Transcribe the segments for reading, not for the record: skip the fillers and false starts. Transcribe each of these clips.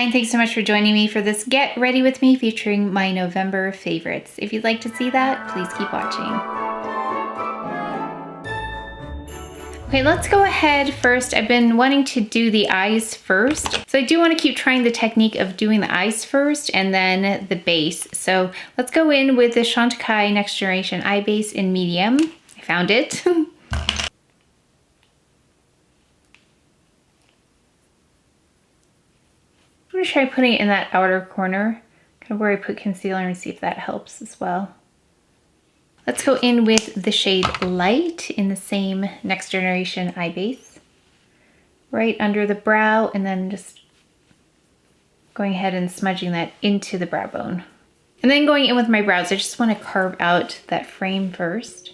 and thanks so much for joining me for this Get Ready With Me featuring my November favorites. If you'd like to see that, please keep watching. Okay, let's go ahead first. I've been wanting to do the eyes first. So I do want to keep trying the technique of doing the eyes first and then the base. So let's go in with the Chantecaille Next Generation Eye Base in medium. I found it. I'm gonna try putting it in that outer corner, kind of where I put concealer, and see if that helps as well. Let's go in with the shade Light in the same Next Generation Eye Base. Right under the brow, and then just going ahead and smudging that into the brow bone. And then going in with my brows, I just want to carve out that frame first.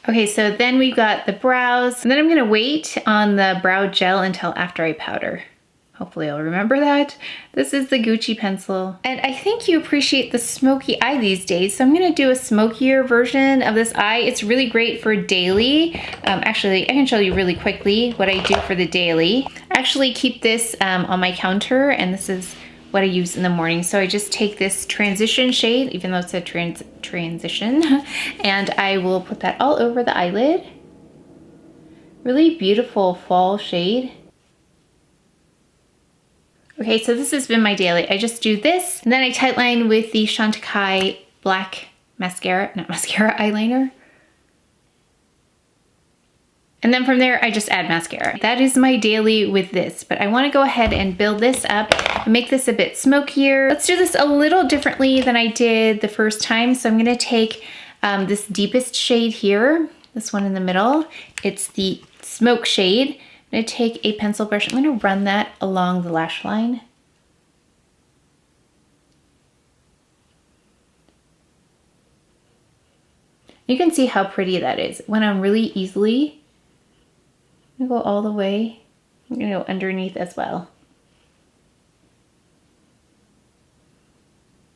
Okay, so then we've got the brows, and then I'm gonna wait on the brow gel until after I powder. Hopefully I'll remember that. This is the Gucci pencil. And I think you appreciate the smoky eye these days, so I'm gonna do a smokier version of this eye. It's really great for daily. Actually, I can show you really quickly what I do for the daily. I actually keep this on my counter, and this is what I use in the morning. So I just take this transition shade, even though it's a transition, and I will put that all over the eyelid. Really beautiful fall shade. Okay, so this has been my daily. I just do this, and then I tightline with the Chantecaille black mascara, not mascara, eyeliner. And then from there, I just add mascara. That is my daily with this, but I wanna go ahead and build this up and make this a bit smokier. Let's do this a little differently than I did the first time. So I'm gonna take this deepest shade here, this one in the middle. It's the Smoke shade. I'm gonna take a pencil brush. I'm gonna run that along the lash line. You can see how pretty that is. It went on really easily. I'm gonna go all the way. I'm gonna go underneath as well.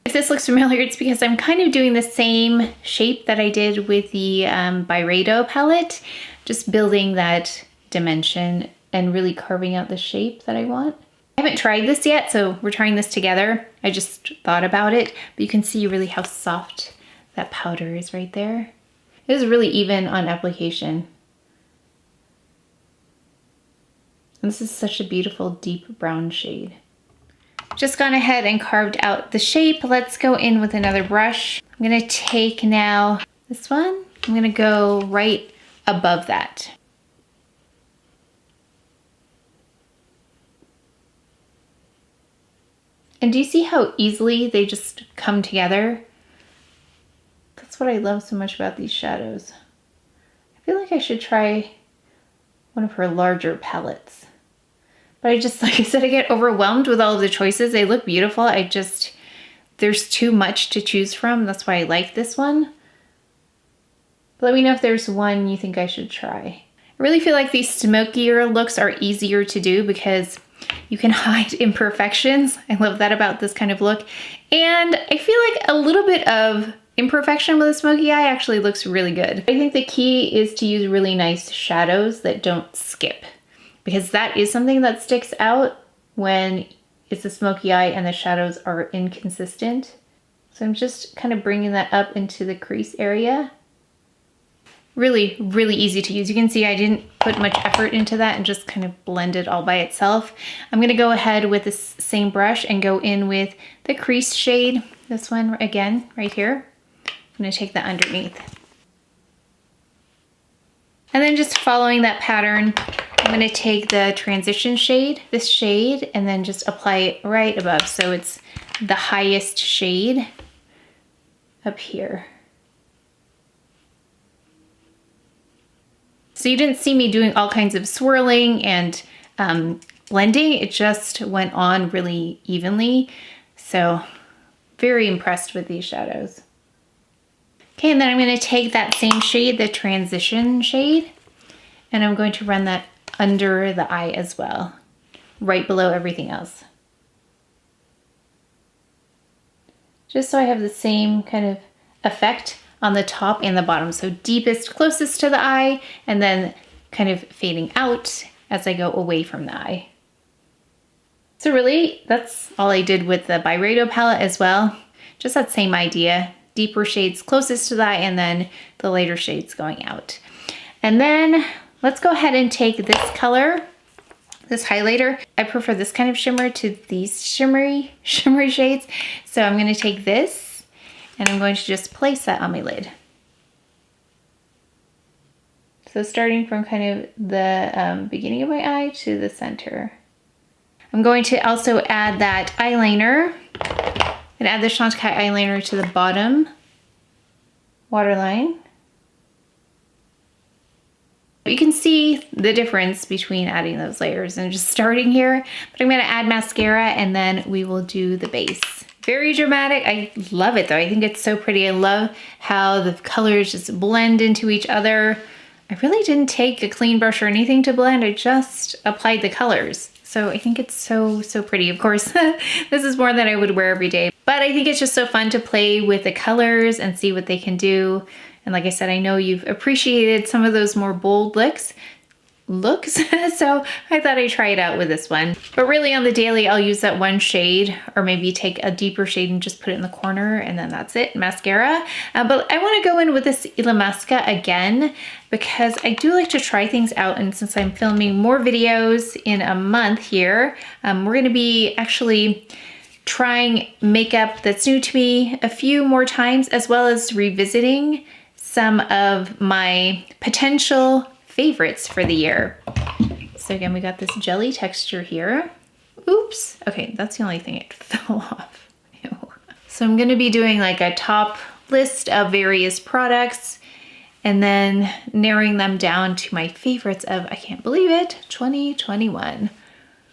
If this looks familiar, it's because I'm kind of doing the same shape that I did with the Byredo palette, just building that dimension and really carving out the shape that I want. I haven't tried this yet, so we're trying this together. I just thought about it, but you can see really how soft that powder is right there. It is really even on application. And this is such a beautiful deep brown shade. Just gone ahead and carved out the shape. Let's go in with another brush. I'm gonna take now this one. I'm gonna go right above that. And do you see how easily they just come together? That's what I love so much about these shadows. I feel like I should try one of her larger palettes. But I just, like I said, I get overwhelmed with all of the choices. They look beautiful. There's too much to choose from. That's why I like this one. But let me know if there's one you think I should try. I really feel like these smokier looks are easier to do because you can hide imperfections. I love that about this kind of look. And I feel like a little bit of imperfection with a smoky eye actually looks really good. I think the key is to use really nice shadows that don't skip, because that is something that sticks out when it's a smoky eye and the shadows are inconsistent. So I'm just kind of bringing that up into the crease area. Really, really easy to use. You can see I didn't put much effort into that and just kind of blend it all by itself. I'm gonna go ahead with this same brush and go in with the crease shade. This one again, right here. I'm gonna take that underneath. And then just following that pattern, I'm gonna take the transition shade, this shade, and then just apply it right above. So it's the highest shade up here. So you didn't see me doing all kinds of swirling and blending. It just went on really evenly. So very impressed with these shadows. Okay, and then I'm gonna take that same shade, the transition shade, and I'm going to run that under the eye as well, right below everything else. Just so I have the same kind of effect on the top and the bottom. So deepest, closest to the eye, and then kind of fading out as I go away from the eye. So really, that's all I did with the Byredo palette as well. Just that same idea. Deeper shades closest to the eye and then the lighter shades going out. And then let's go ahead and take this color, this highlighter. I prefer this kind of shimmer to these shimmery shades. So I'm going to take this and I'm going to just place that on my lid. So starting from kind of the beginning of my eye to the center. I'm going to also add that eyeliner and add the Chantecaille eyeliner to the bottom waterline. You can see the difference between adding those layers and just starting here, but I'm gonna add mascara and then we will do the base. Very dramatic. I love it though. I think it's so pretty. I love how the colors just blend into each other. I really didn't take a clean brush or anything to blend. I just applied the colors. So I think it's so pretty. Of course, this is more than I would wear every day, but I think it's just so fun to play with the colors and see what they can do. And like I said, I know you've appreciated some of those more bold looks, so I thought I'd try it out with this one. But really on the daily, I'll use that one shade or maybe take a deeper shade and just put it in the corner and then that's it, mascara. But I wanna go in with this Illamasqua again because I do like to try things out, and since I'm filming more videos in a month here, we're gonna be actually trying makeup that's new to me a few more times, as well as revisiting some of my potential favorites for the year. So again, we got this jelly texture here. Oops. Okay, that's the only thing it fell off. Ew. So I'm gonna be doing like a top list of various products and then narrowing them down to my favorites of, I can't believe it, 2021.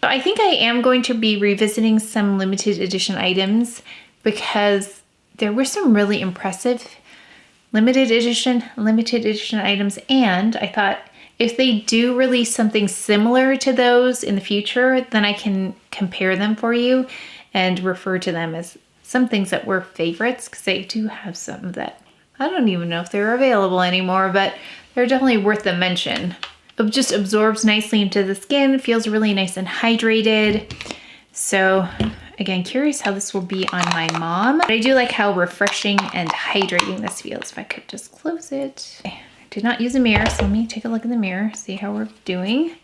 So I think I am going to be revisiting some limited edition items because there were some really impressive limited edition items, and I thought if they do release something similar to those in the future, then I can compare them for you and refer to them as some things that were favorites, because I do have some that I don't even know if they're available anymore, but they're definitely worth the mention. It just absorbs nicely into the skin, feels really nice and hydrated. So again, curious how this will be on my mom. But I do like how refreshing and hydrating this feels. If I could just close it. I did not use a mirror, so let me take a look in the mirror, see how we're doing.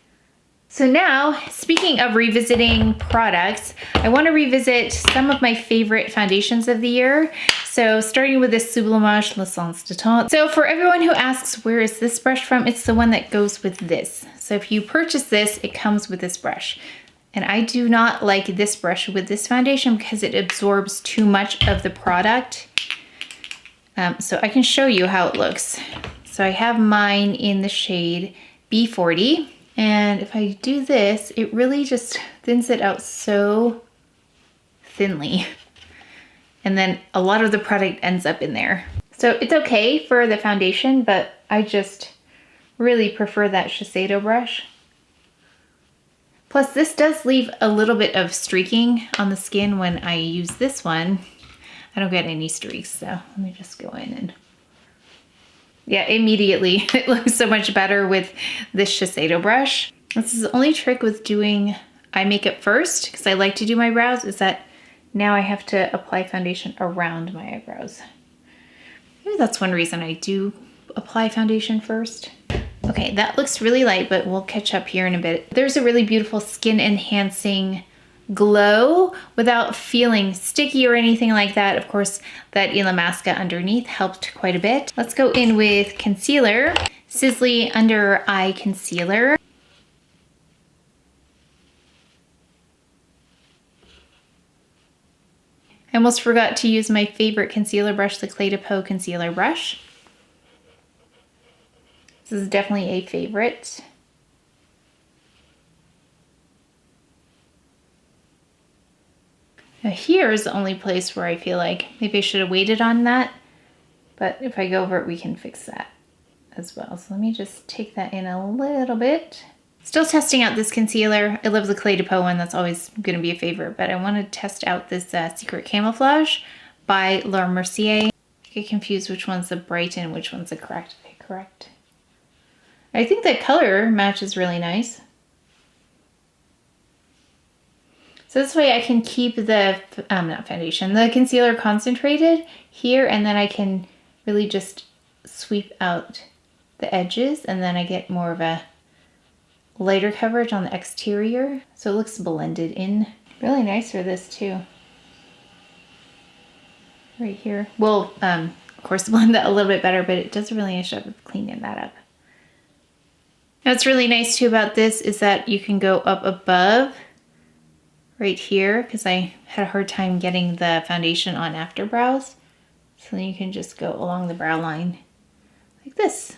So now, speaking of revisiting products, I want to revisit some of my favorite foundations of the year. So starting with this SUBLIMAGE L'Essence de Teint. So for everyone who asks, where is this brush from? It's the one that goes with this. So if you purchase this, it comes with this brush. And I do not like this brush with this foundation because it absorbs too much of the product. So I can show you how it looks. So I have mine in the shade B40. And if I do this, it really just thins it out so thinly. And then a lot of the product ends up in there. So it's okay for the foundation, but I just really prefer that Shiseido brush. Plus this does leave a little bit of streaking on the skin when I use this one. I don't get any streaks, so let me just go in and yeah, immediately it looks so much better with this Shiseido brush. This is the only trick with doing eye makeup first, because I like to do my brows, is that now I have to apply foundation around my eyebrows. Maybe that's one reason I do apply foundation first. Okay, that looks really light, but we'll catch up here in a bit. There's a really beautiful skin enhancing glow without feeling sticky or anything like that. Of course, that Illamasqua underneath helped quite a bit. Let's go in with concealer. SISLEY Under Eye Concealer. I almost forgot to use my favorite concealer brush, the Clé de Peau concealer brush. This is definitely a favorite. Now here is the only place where I feel like maybe I should have waited on that, but if I go over it, we can fix that as well. So let me just take that in a little bit. Still testing out this concealer. I love the Clé de Peau one, that's always gonna be a favorite, but I wanna test out this Secret Camouflage by Mercier. I get confused which one's the Brighten and which one's the Correct. Okay, Correct. I think the color matches really nice. So this way I can keep the, not foundation, the concealer concentrated here, and then I can really just sweep out the edges, and then I get more of a lighter coverage on the exterior. So it looks blended in. Really nice for this too. Right here. We'll, of course, blend that a little bit better, but it does a really nice job of cleaning that up. Now what's really nice too about this is that you can go up above right here, because I had a hard time getting the foundation on after brows. So then you can just go along the brow line like this.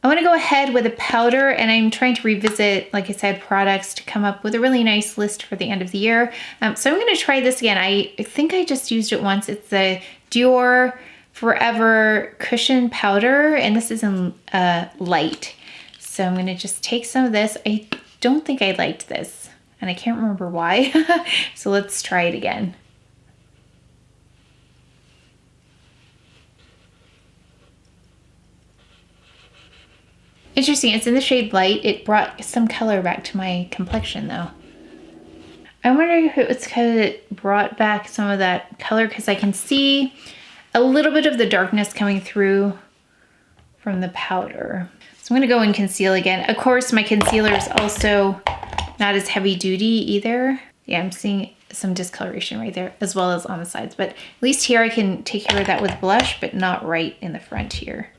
I want to go ahead with a powder, and I'm trying to revisit, like I said, products to come up with a really nice list for the end of the year. So I'm going to try this again. I think I just used it once. It's the DIOR Forever Cushion Powder, and this is in light. So I'm going to just take some of this. I don't think I liked this, and I can't remember why. So let's try it again. Interesting, it's in the shade light. It brought some color back to my complexion though. I'm wondering if it was because it brought back some of that color, because I can see a little bit of the darkness coming through from the powder. So I'm gonna go and conceal again. Of course, my concealer is also not as heavy duty either. Yeah, I'm seeing some discoloration right there, as well as on the sides, but at least here I can take care of that with blush, but not right in the front here.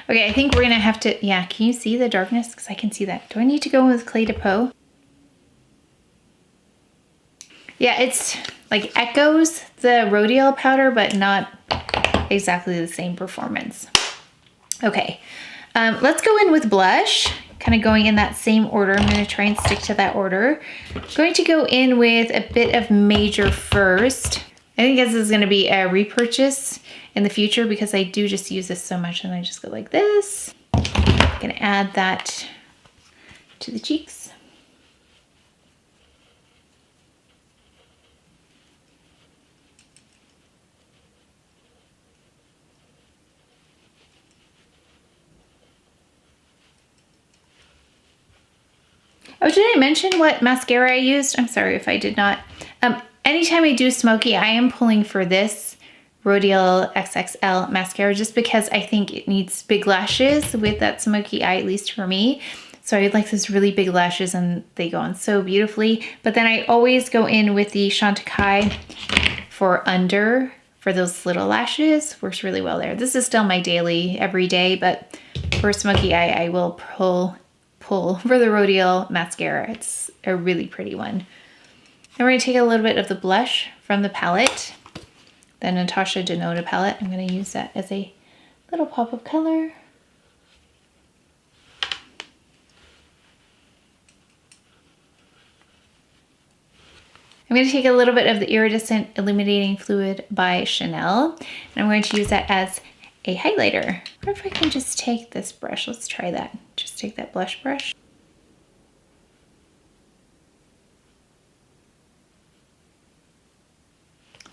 Okay, I think we're gonna have to, yeah, can you see the darkness? Because I can see that. Do I need to go with Clay de Peau? Yeah, it's like echoes the RODIAL powder, but not exactly the same performance. Okay, let's go in with blush, kind of going in that same order. I'm gonna try and stick to that order. I'm going to go in with a bit of Major first. I think this is gonna be a repurchase in the future, because I do just use this so much, and I just go like this. I'm gonna add that to the cheeks. Oh, did I mention what mascara I used? I'm sorry if I did not. Anytime I do Smoky, I am pulling for this RODIAL XXL Mascara, just because I think it needs big lashes with that smoky eye, at least for me. So I like those really big lashes, and they go on so beautifully. But then I always go in with the Chantecaille for under, for those little lashes. Works really well there. This is still my daily, every day, but for smoky eye, I will pull for the RODIAL Mascara. It's a really pretty one. Then we're gonna take a little bit of the blush from the palette, the Natasha DANONA palette. I'm going to use that as a little pop of color. I'm going to take a little bit of the Iridescent Illuminating Fluid by Chanel, and I'm going to use that as a highlighter. I wonder if I can just take this brush. Let's try that. Just take that blush brush.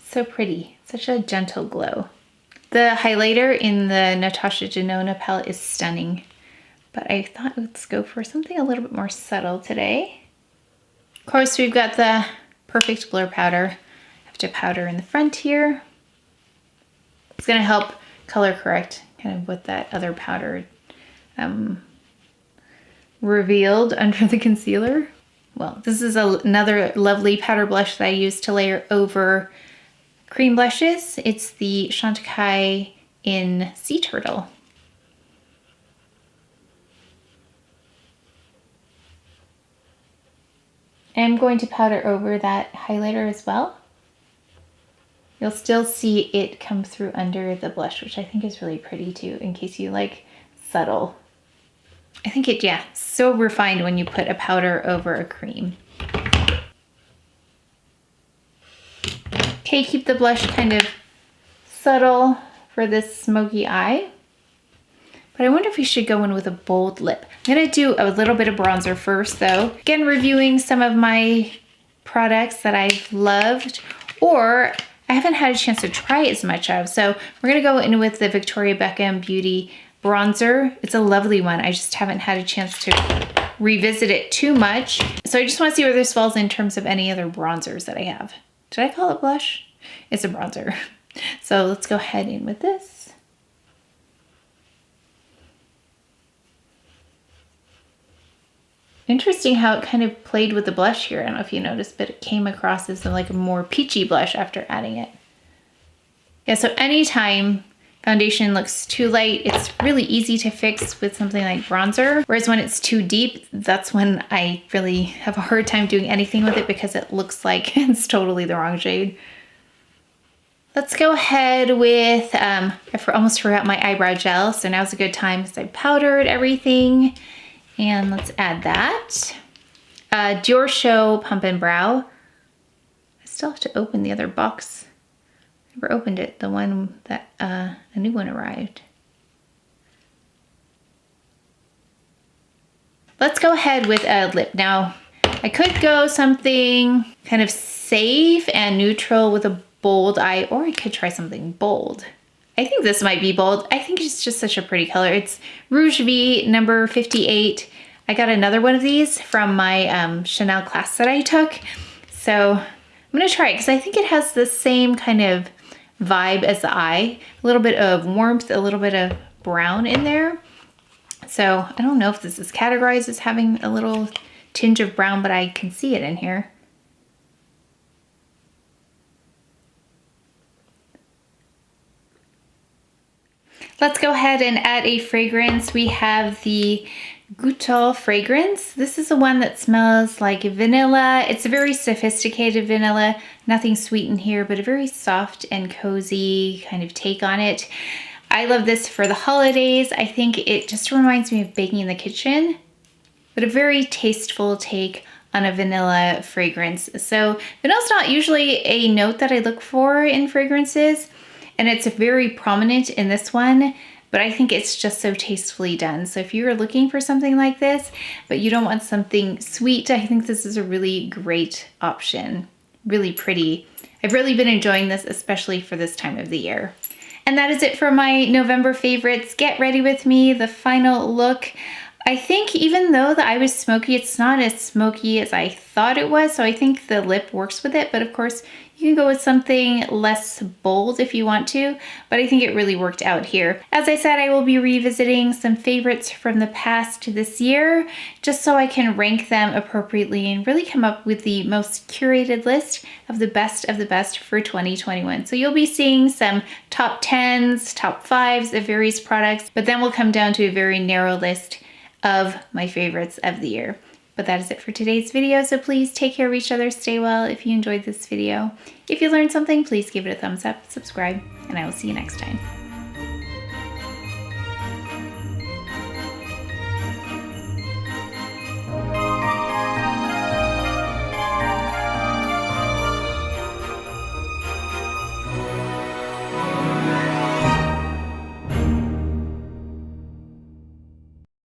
So pretty, such a gentle glow. The highlighter in the Natasha DANONA palette is stunning, but I thought let's go for something a little bit more subtle today. Of course, we've got the Perfect Blur powder. I have to powder in the front here. It's gonna help color correct kind of what that other powder revealed under the concealer. Well, this is another lovely powder blush that I use to layer over cream blushes. It's the Chantecaille in Sea Turtle. I'm going to powder over that highlighter as well. You'll still see it come through under the blush, which I think is really pretty too, in case you like subtle. I think it, yeah, so refined when you put a powder over a cream. Okay, keep the blush kind of subtle for this smoky eye. But I wonder if we should go in with a bold lip. I'm gonna do a little bit of bronzer first though. Again, reviewing some of my products that I've loved or I haven't had a chance to try as much of. So we're gonna go in with the Victoria Beckham Beauty bronzer. It's a lovely one. I just haven't had a chance to revisit it too much. So I just want to see where this falls in terms of any other bronzers that I have. Did I call it blush? It's a bronzer. So let's go ahead in with this. Interesting how it kind of played with the blush here. I don't know if you noticed, but it came across as like a more peachy blush after adding it. Yeah, so anytime foundation looks too light, it's really easy to fix with something like bronzer. Whereas when it's too deep, that's when I really have a hard time doing anything with it because it looks like it's totally the wrong shade. Let's go ahead with, I almost forgot my eyebrow gel, so now's a good time because I powdered everything. And let's add that. Diorshow Pump and Brow. I still have to open the other box. Never opened it, the one that a new one arrived. Let's go ahead with a lip. Now, I could go something kind of safe and neutral with a bold eye, or I could try something bold. I think this might be bold. I think it's just such a pretty color. It's Rouge V number 58. I got another one of these from my Chanel class that I took. So I'm gonna try it because I think it has the same kind of vibe as the eye. A little bit of warmth, a little bit of brown in there. So I don't know if this is categorized as having a little tinge of brown, but I can see it in here. Let's go ahead and add a fragrance. We have the Grwm fragrance. This is the one that smells like vanilla. It's a very sophisticated vanilla, nothing sweet in here, but a very soft and cozy kind of take on it. I love this for the holidays. I think it just reminds me of baking in the kitchen, but a very tasteful take on a vanilla fragrance. So vanilla's not usually a note that I look for in fragrances, and it's very prominent in this one, but I think it's just so tastefully done. So if you're looking for something like this, but you don't want something sweet, I think this is a really great option. Really pretty. I've really been enjoying this, especially for this time of the year. And that is it for my November favorites. Get ready with me, the final look. I think even though the eye was smoky, it's not as smoky as I thought it was, so I think the lip works with it, but of course, you can go with something less bold if you want to, but I think it really worked out here. As I said, I will be revisiting some favorites from the past this year, just so I can rank them appropriately and really come up with the most curated list of the best for 2021. So you'll be seeing some top 10s, top 5s of various products, but then we'll come down to a very narrow list of my favorites of the year. But that is it for today's video, so please take care of each other, stay well if you enjoyed this video. If you learned something, please give it a thumbs up, subscribe, and I will see you next time.